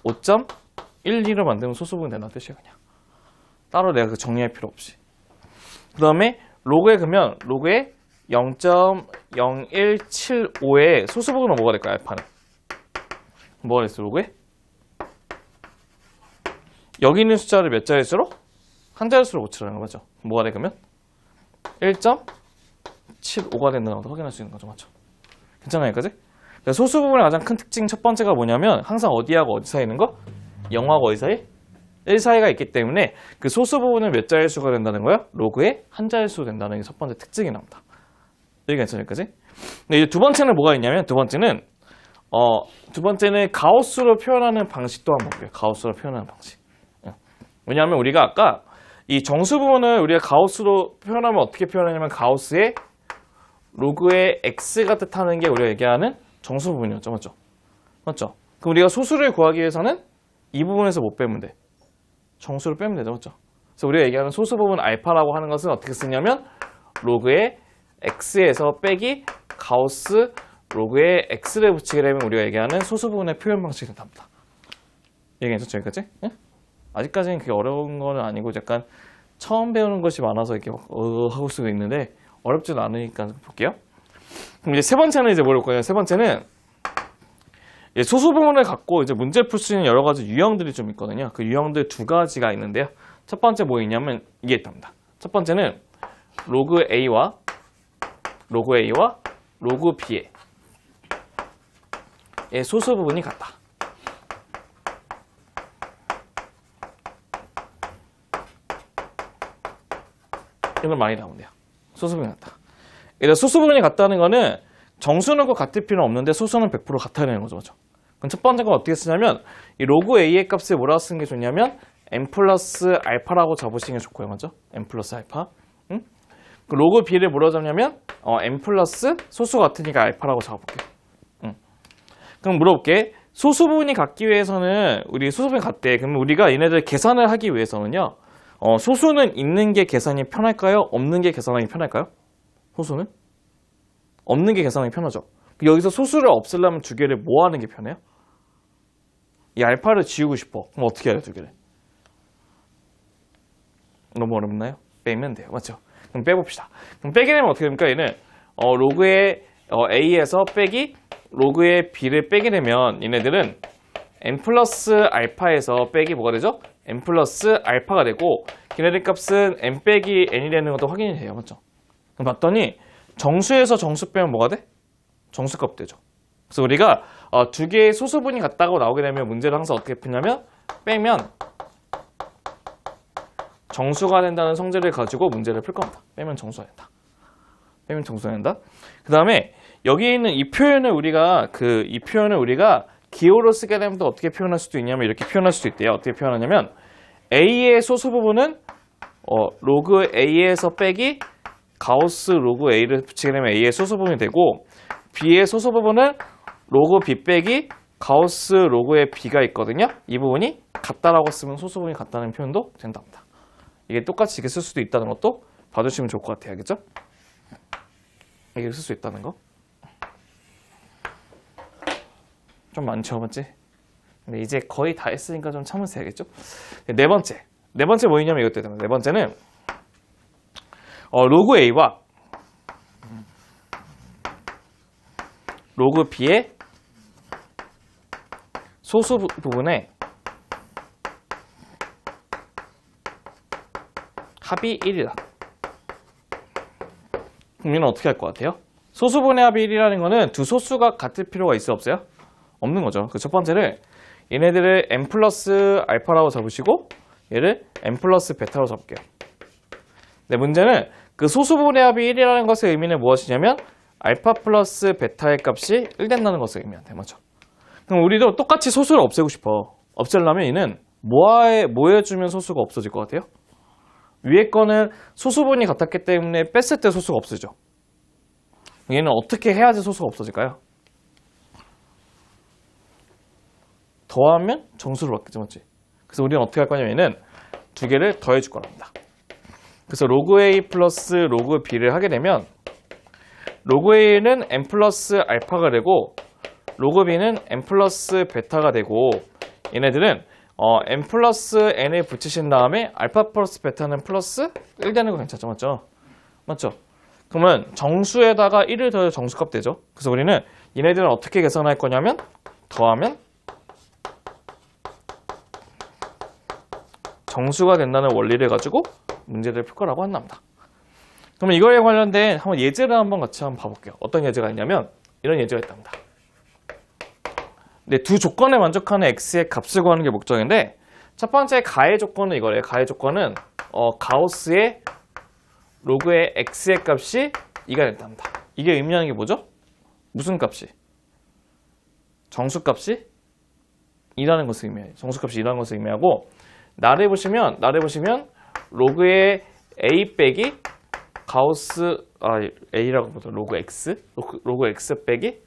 5.12로 만들면 소수 부분 된다는 뜻이에요. 그냥. 따로 내가 정리할 필요 없이. 그 다음에 로그에 그러면 로그에 0.0175의 소수부분은 뭐가 될까요? 알파는 뭐가 됐어? 로그에 여기 있는 숫자를 몇 자릿수로? 한 자릿수로 고치라는 거죠. 뭐가 돼 그러면? 1.75가 된다는 것도 확인할 수 있는 거죠. 맞죠? 괜찮아요, 여기까지? 소수 부분의 가장 큰 특징 첫 번째가 뭐냐면 항상 어디하고 어디 사이에 있는 거? 0하고 어디 사이? 1 사이가 있기 때문에 그 소수 부분은 몇 자릿수가 된다는 거야? 로그의 한 자릿수 된다는 게 첫 번째 특징이 나옵니다. 여기 괜찮아요, 여기까지? 근데 이제 두 번째는 뭐가 있냐면 두 번째는 가우스로 표현하는 방식도 한번 볼게요. 가우스로 표현하는 방식. 왜냐하면 우리가 아까 이 정수 부분을 우리가 가우스로 표현하면 어떻게 표현하냐면 가우스의 로그의 x가 뜻하는 게 우리가 얘기하는 정수 부분이었죠. 맞죠? 맞죠? 그럼 우리가 소수를 구하기 위해서는 이 부분에서 못 빼면 돼. 정수를 빼면 되죠. 맞죠? 그래서 우리가 얘기하는 소수 부분 알파라고 하는 것은 어떻게 쓰냐면 로그의 x에서 빼기 가우스 로그의 x를 붙이게 되면 우리가 얘기하는 소수 부분의 표현 방식이 된답니다. 이게 괜찮죠? 여기까지? 예? 아직까지는 그게 어려운 건 아니고 약간 처음 배우는 것이 많아서 이렇게 하고 수도 있는데 어렵지는 않으니까 볼게요. 그럼 이제 세 번째는 이제 뭘 볼 거예요? 세 번째는 소수 부분을 갖고 이제 문제를 풀 수 있는 여러 가지 유형들이 좀 있거든요. 그 유형들 두 가지가 있는데요. 첫 번째 뭐 있냐면 이게 있답니다. 첫 번째는 로그 A와 로그 B의 소수 부분이 같다. 이걸 많이 나오면 돼요. 소수 부분이 같다. 일단 소수 부분이 같다는 거는 정수는 꼭 같을 필요는 없는데 소수는 100% 같아야 되는 거죠. 그렇죠? 그럼 첫 번째 건 어떻게 쓰냐면 이 로그 A의 값을 뭐라고 쓰는 게 좋냐면 n 플러스 알파라고 잡으시는 게 좋고요. 맞죠? n 플러스 알파. 응? 그 로그 B를 뭐라고 잡냐면 n 플러스 소수 같으니까 알파라고 잡아볼게요. 응. 그럼 물어볼게. 소수 부분이 같기 위해서는 우리 소수 부분이 같대. 그러면 우리가 얘네들 계산을 하기 위해서는요. 소수는 있는 게 계산이 편할까요? 없는 게 계산하기 편할까요? 소수는? 없는 게 계산하기 편하죠. 여기서 소수를 없애려면 두 개를 뭐 하는 게 편해요? 이 알파를 지우고 싶어. 그럼 어떻게 해야 돼, 두 개를? 너무 어렵나요? 빼면 돼요. 맞죠? 그럼 빼봅시다. 그럼 빼게 되면 어떻게 됩니까? 얘는 로그의 A에서 빼기 로그의 B를 빼게 되면 얘네들은 n 플러스 알파에서 빼기 뭐가 되죠? n 플러스 알파가 되고 걔네들 값은 n 빼기 n이 되는 것도 확인이 돼요. 맞죠? 그럼 봤더니 정수에서 정수 빼면 뭐가 돼? 정수값 되죠. 그래서 우리가 두 개의 소수분이 같다고 나오게 되면 문제를 항상 어떻게 푸냐면 빼면 정수가 된다는 성질을 가지고 문제를 풀 겁니다. 빼면 정수가 된다. 빼면 정수가 된다. 그 다음에 여기 있는 이 표현을 우리가 기호로 쓰게 되면 또 어떻게 표현할 수도 있냐면 이렇게 표현할 수도 있대요. 어떻게 표현하냐면 A의 소수 부분은 로그 A에서 빼기 가우스 로그 A를 붙이게 되면 A의 소수 부분이 되고 B의 소수 부분은 로그 B 빼기 가우스 로그의 B가 있거든요. 이 부분이 같다라고 쓰면 소수 부분이 같다는 표현도 된답니다. 이게 똑같이 이렇게 쓸 수도 있다는 것도 봐주시면 좋을 것 같아요. 알겠죠? 이렇게 쓸 수 있다는 거. 좀 많죠, 맞지? 근데 이제 거의 다 했으니까 좀 참으세요, 알겠죠? 네 번째 뭐냐면 이것 때문에 네 번째는 로그 A와 로그 B의 소수 부분의 합이 1이다. 그럼 얘는 어떻게 할 것 같아요? 소수분의 합이 1이라는 거는 두 소수가 같을 필요가 있어 없어요? 없는 거죠. 그 첫 번째를 얘네들을 n 플러스 알파라고 잡으시고 얘를 n 플러스 베타로 잡을게요. 네, 문제는 그 소수분의 합이 1이라는 것의 의미는 무엇이냐면 알파 플러스 베타의 값이 1 된다는 것을 의미한대. 맞죠? 그럼 우리도 똑같이 소수를 없애고 싶어. 없애려면 얘는 뭐 해주면 소수가 없어질 것 같아요? 위에 거는 소수분이 같았기 때문에 뺐을 때 소수가 없어지죠. 얘는 어떻게 해야지 소수가 없어질까요? 더하면 정수를 받겠죠, 맞지? 그래서 우리는 어떻게 할 거냐면 얘는 두 개를 더해줄 거랍니다. 그래서 로그 A 플러스 로그 B를 하게 되면 로그 A는 n 플러스 알파가 되고 로그 B는 n 플러스 베타가 되고 얘네들은 n 플러스 n을 붙이신 다음에 알파 플러스 베타는 플러스 1 되는 거 괜찮죠? 맞죠? 맞죠? 그러면 정수에다가 1을 더해 정수값 되죠. 그래서 우리는 얘네들은 어떻게 계산할 거냐면 더하면 정수가 된다는 원리를 가지고 문제를 풀 거라고 한답니다. 그러면 이거에 관련된 한번 예제를 한번 같이 한번 봐볼게요. 어떤 예제가 있냐면 이런 예제가 있답니다. 네, 두 조건에 만족하는 x의 값을 구하는 게 목적인데 첫 번째 가해 조건은 이거래요. 가해 조건은 가우스의 로그의 x의 값이 2가 된답니다. 이게 의미하는 게 뭐죠? 무슨 값이? 정수값이 2라는 것을 의미해요. 정수값이 2라는 것을 의미하고 나를 보시면 로그의 a 빼기 가우스 a라고 보죠. 로그 x 빼기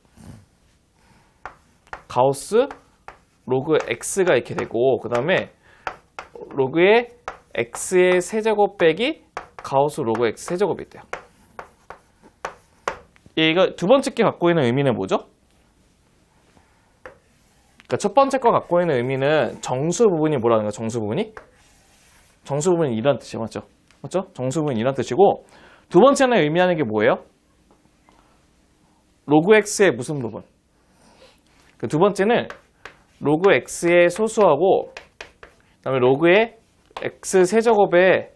가우스 로그 x가 이렇게 되고 그 다음에 로그의 x의 세제곱 빼기 가우스 로그 x 세제곱이 있대요. 이거 두 번째 게 갖고 있는 의미는 뭐죠? 그러니까 첫 번째 거 갖고 있는 의미는 정수 부분이 뭐라는 거야? 정수 부분이 2라는 뜻이에요. 맞죠? 정수 부분이 2라는 뜻이고 두 번째는 의미하는 게 뭐예요? 로그 x의 무슨 부분? 그 두 번째는 로그 x의 소수하고 그다음에 로그의 x 세제곱의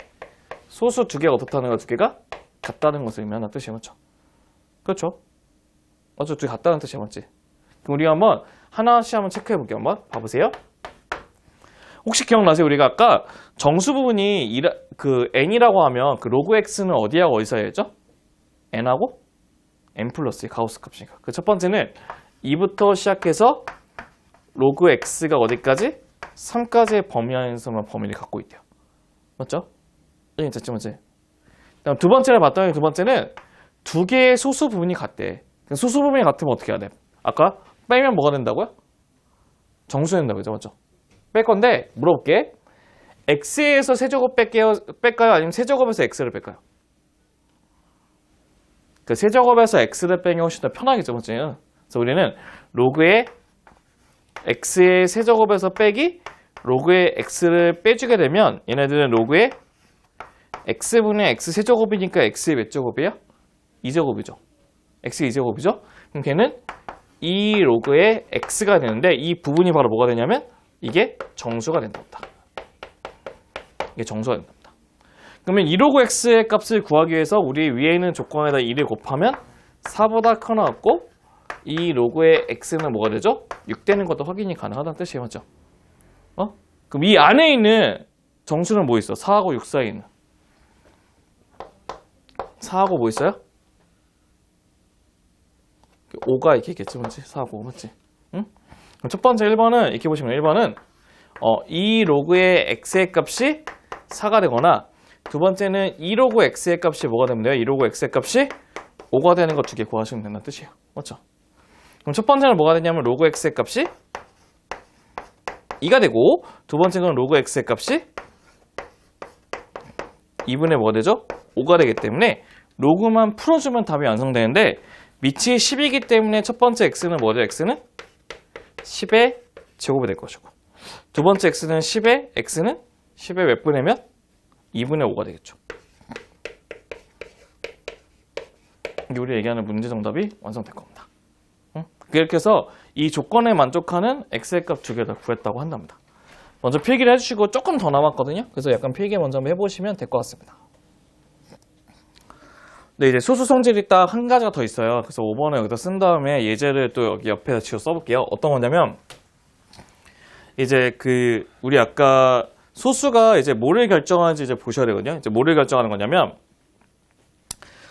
소수 두 개가 어떻다는 거 두 개가 같다는 것을 의미하는 뜻이에요. 맞죠? 그렇죠? 맞죠? 두 개 같다는 뜻이에요. 맞지? 그럼 우리가 한번 하나씩 한번 체크해 볼게요. 한번 봐보세요. 혹시 기억나세요? 우리가 아까 정수 부분이 n이라고 하면 그 로그 x는 어디하고 어디 사이였죠? n하고 n 플러스 가우스 값이니까. 그 첫 번째는 2부터 시작해서 로그 x가 어디까지? 3까지의 범위 안에서만 범위를 갖고 있대요. 맞죠? 맞지? 그다음 두 번째를 봤더니 두 번째는 두 개의 소수 부분이 같대. 소수 부분이 같으면 어떻게 해야 돼? 아까 빼면 뭐가 된다고요? 정수 된다고 했죠. 맞죠? 뺄 건데 물어볼게. x에서 세제곱 뺄까요? 아니면 세제곱에서 x를 뺄까요? 그 세제곱에서 x를 빼는 게 훨씬 더 편하겠죠. 맞죠? 그래서 우리는 로그의 x의 세제곱에서 빼기 로그의 x를 빼주게 되면 얘네들은 로그의 x분의 x 세제곱이니까 x의 몇 제곱이에요? 2제곱이죠. x 2제곱이죠. 그럼 걔는 2 로그의 x가 되는데 이 부분이 바로 뭐가 되냐면 이게 정수가 된답니다. 이게 정수가 된답니다. 그러면 2 로그 x의 값을 구하기 위해서 우리 위에 있는 조건에다 2를 곱하면 4보다 커나 같고 이 로그의 x는 뭐가 되죠? 6 되는 것도 확인이 가능하다는 뜻이에요. 맞죠? 그럼 이 안에 있는 정수는 뭐 있어? 4하고 6 사이에 있는 4하고 뭐 있어요? 5가 이렇게 있겠지, 맞지? 4하고 5, 맞지? 응? 그럼 첫 번째 1번은 이렇게 보시면 1번은 이 로그의 x의 값이 4가 되거나 두 번째는 2 로그 x의 값이 뭐가 되면 돼요? 2 로그 x의 값이 5가 되는 거 두 개 구하시면 된다는 뜻이에요. 맞죠? 그럼 첫 번째는 뭐가 되냐면 로그 x의 값이 2가 되고 두 번째는 로그 x의 값이 2분의 뭐가 되죠? 5가 되기 때문에 로그만 풀어주면 답이 완성되는데 밑이 10이기 때문에 첫 번째 x는 뭐죠? x는 10의 제곱이 될 것이고 두 번째 x는 10의 x는 10의 몇 분의 몇? 2분의 5가 되겠죠. 이게 우리 얘기하는 문제 정답이 완성될 겁니다. 이렇게 해서 이 조건에 만족하는 x의 값 두 개 다 구했다고 한답니다. 먼저 필기를 해주시고 조금 더 남았거든요. 그래서 약간 필기 먼저 한번 해보시면 될 것 같습니다. 네, 이제 소수 성질이 딱 한 가지가 더 있어요. 그래서 5번을 여기다 쓴 다음에 예제를 또 여기 옆에다 지어 써볼게요. 어떤 거냐면 이제 우리 아까 소수가 이제 뭐를 결정하는지 이제 보셔야 되거든요. 이제 뭐를 결정하는 거냐면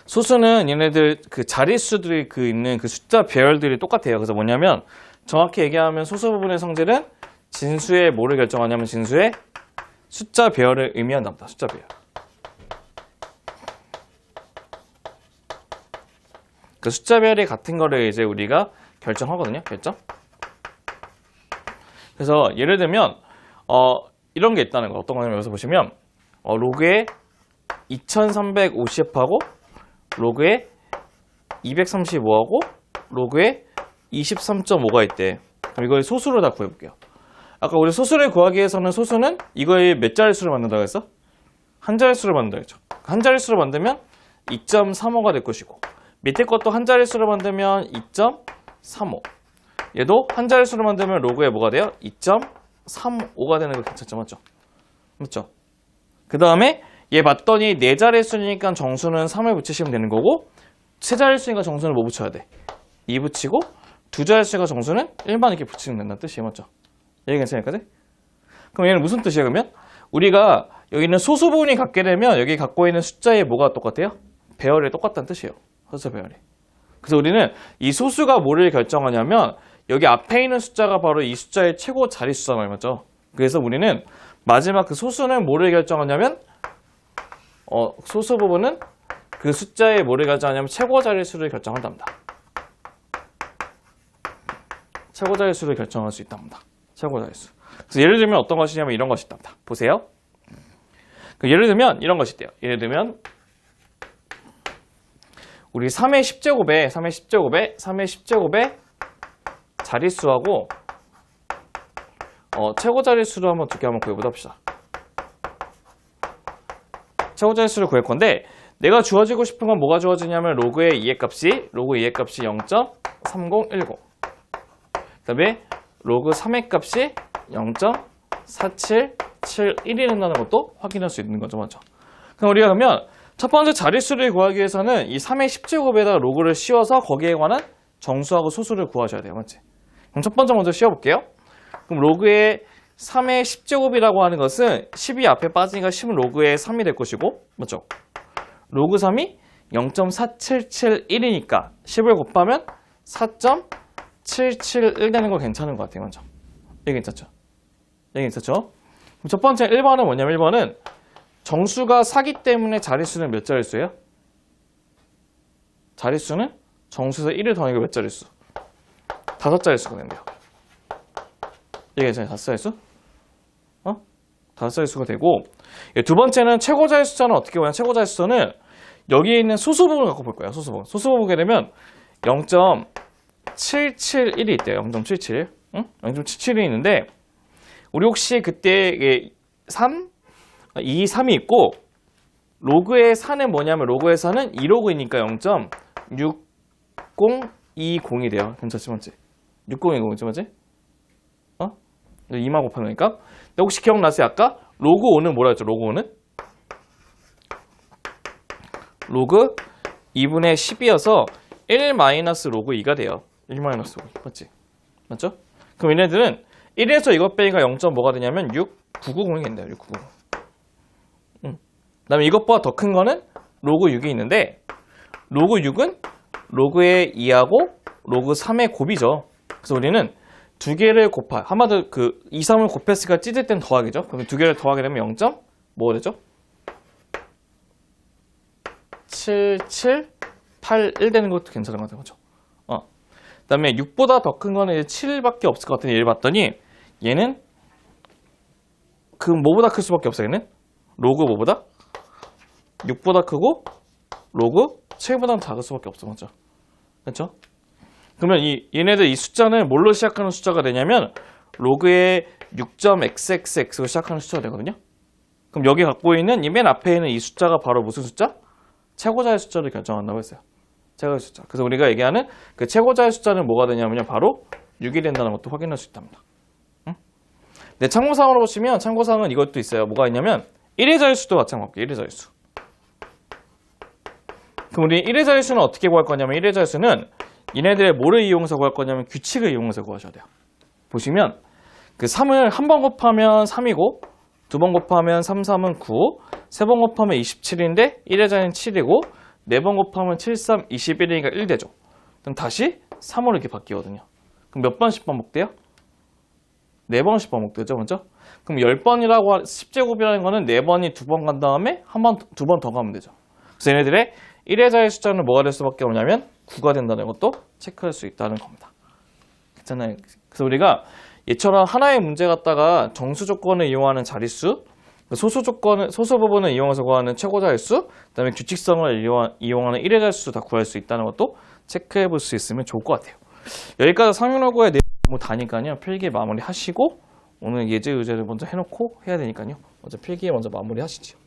소수는 얘네들 그 자릿수들이 있는 그 숫자 배열들이 똑같아요. 그래서 뭐냐면 정확히 얘기하면 소수 부분의 성질은 진수의 뭐를 결정하냐면 진수의 숫자 배열을 의미한답니다. 숫자 배열. 그 숫자 배열이 같은 거를 이제 우리가 결정하거든요. 결정. 그래서 예를 들면 이런 게 있다는 거. 어떤 거냐면 여기서 보시면 로그의 2350하고 로그의 235하고 로그의 23.5가 있대. 그럼 이걸 소수로 다 구해볼게요. 아까 우리 소수를 구하기 위해서는 소수는 이거의 몇 자릿수를 만든다고 했어? 한 자릿수를 만든다고 했죠. 한 자릿수를 만들면 2.35가 될 것이고 밑에 것도 한 자릿수로 만들면 2.35 얘도 한 자릿수로 만들면 로그에 뭐가 돼요? 2.35가 되는 거 괜찮죠? 맞죠? 맞죠? 그 다음에 얘 봤더니 네 자릿수니까 정수는 3을 붙이시면 되는 거고 세 자릿수니까 정수는 뭐 붙여야 돼? 2 붙이고 두 자릿수가 정수는 1만 이렇게 붙이면 된다는 뜻이에요. 맞죠? 얘 괜찮을까지? 그럼 얘는 무슨 뜻이야 그러면? 우리가 여기 있는 소수 부분이 같게 되면 여기 갖고 있는 숫자의 뭐가 똑같아요? 배열이 똑같다는 뜻이에요. 숫자 배열이. 그래서 우리는 이 소수가 뭐를 결정하냐면 여기 앞에 있는 숫자가 바로 이 숫자의 최고 자릿수잖아요. 맞죠? 그래서 우리는 마지막 그 소수는 뭐를 결정하냐면 소수 부분은 그 숫자의 뭐를 결정하냐면 최고 자릿수를 결정한답니다. 최고 자릿수를 결정할 수 있답니다. 최고 자릿수. 그래서 예를 들면 어떤 것이냐면 이런 것이 있답니다. 보세요. 예를 들면 이런 것이 있대요. 예를 들면 우리 3의 10제곱에 자릿수하고 최고 자릿수를 한번 두 개 한번 구해보자 봅시다. 최고 자릿수를 구할 건데 내가 주어지고 싶은 건 뭐가 주어지냐면 로그의 2의 값이 0.3010 그 다음에 로그 3의 값이 0.4771이 된다는 것도 확인할 수 있는 거죠. 맞죠? 그럼 우리가 그러면 첫 번째 자릿수를 구하기 위해서는 이 3의 10제곱에다 로그를 씌워서 거기에 관한 정수하고 소수를 구하셔야 돼요. 맞지? 그럼 첫 번째 먼저 씌워볼게요. 그럼 로그의 3의 10제곱이라고 하는 것은 10이 앞에 빠지니까 10은 로그의 3이 될 것이고 맞죠? 로그 3이 0.4771이니까 10을 곱하면 4.771 되는 거 괜찮은 것 같아요. 맞죠? 이게 괜찮죠? 이게 괜찮죠? 그럼 첫 번째 1번은 뭐냐면 1번은 정수가 4기 때문에 자릿수는 몇 자릿수예요? 자릿수는 정수에서 1을 더하니까 몇 자릿수? 5자릿수가 된대요. 이게 괜찮아요? 5자릿수? 5자릿수가 되고 두 번째는 최고 자릿수는 어떻게 보냐? 최고 자릿수는 여기에 있는 소수 부분을 갖고 볼 거예요. 소수 부분. 소수 부분 보게 되면 0.771이 있대요. 0.771. 응? 0.771이 있는데 우리 혹시 그때 3? 2, 3이 있고 로그의 4는 뭐냐면 로그의 4는 2로그이니까 0.6020이 돼요. 괜찮지 맞지? 6020이지 맞지? 2만 곱하니까. 근데 혹시 기억나세요? 아까 로그 5는 뭐라 했죠? 로그 5는? 로그 2분의 10이어서 1 마이너스 로그 2가 돼요. 1 마이너스 로그 2. 맞지? 맞죠? 그럼 얘네들은 1에서 이것 빼기가 0. 뭐가 되냐면 6990이 된대요. 6990. 그 다음에 이것보다 더 큰 거는 로그 6이 있는데 로그 6은 로그의 2하고 로그 3의 곱이죠. 그래서 우리는 두 개를 곱하 한마디로 2, 3을 곱했으니까 찢을 땐 더하기죠. 그럼 두 개를 더하게 되면 0. 뭐가 되죠? 7781 되는 것도 괜찮은 것 같아요. 그렇죠? 그 다음에 6보다 더 큰 거는 이제 7밖에 없을 것 같은데 얘를 봤더니 얘는 뭐보다 클 수밖에 없어요. 얘는 로그 뭐보다? 6보다 크고 로그 7보다 작을 수밖에 없어. 맞죠? 그렇죠? 그러면 얘네들 이 숫자는 뭘로 시작하는 숫자가 되냐면 로그의 6.xxx로 시작하는 숫자가 되거든요. 그럼 여기 갖고 있는 이 맨 앞에 있는 이 숫자가 바로 무슨 숫자? 최고자의 숫자를 결정한다고 했어요. 최고의 숫자. 그래서 우리가 얘기하는 그 최고자의 숫자는 뭐가 되냐면요. 바로 6이 된다는 것도 확인할 수 있답니다. 응? 네, 참고사항으로 보시면 참고사항은 이것도 있어요. 뭐가 있냐면 1의 자릿수도 마찬가지고 1의 자릿수. 그럼 우리 1의 자릿수는 어떻게 구할 거냐면 1의 자릿수는 얘네들의 뭐를 이용해서 구할 거냐면 규칙을 이용해서 구하셔야 돼요. 보시면 그 3을 한 번 곱하면 3이고 두 번 곱하면 3, 3은 9, 세 번 곱하면 27인데 1의 자리는 7이고 네 번 곱하면 7, 3, 21이니까 1 되죠. 그럼 다시 3으로 이렇게 바뀌거든요. 그럼 몇 번씩 반복돼요? 4번씩 반복되죠. 맞죠? 그럼 10번이라고 10제곱이라는 거는 4번이 2번 간 다음에 두 번 더 가면 되죠. 그래서 얘네들의 1의 자리 숫자는 뭐가 될 수밖에 없냐면 9가 된다는 것도 체크할 수 있다는 겁니다. 괜찮아요? 그래서 우리가 얘처럼 하나의 문제 갖다가 정수 조건을 이용하는 자릿수, 소수 부분을 이용해서 구하는 최고 자릿수, 그다음에 규칙성을 이용하는 1의 자릿수 다 구할 수 있다는 것도 체크해 볼 수 있으면 좋을 것 같아요. 여기까지 상용로그의 내용 다니까요. 필기 마무리 하시고 오늘 예제 의제를 먼저 해놓고 해야 되니까요. 먼저 필기에 먼저 마무리 하시죠.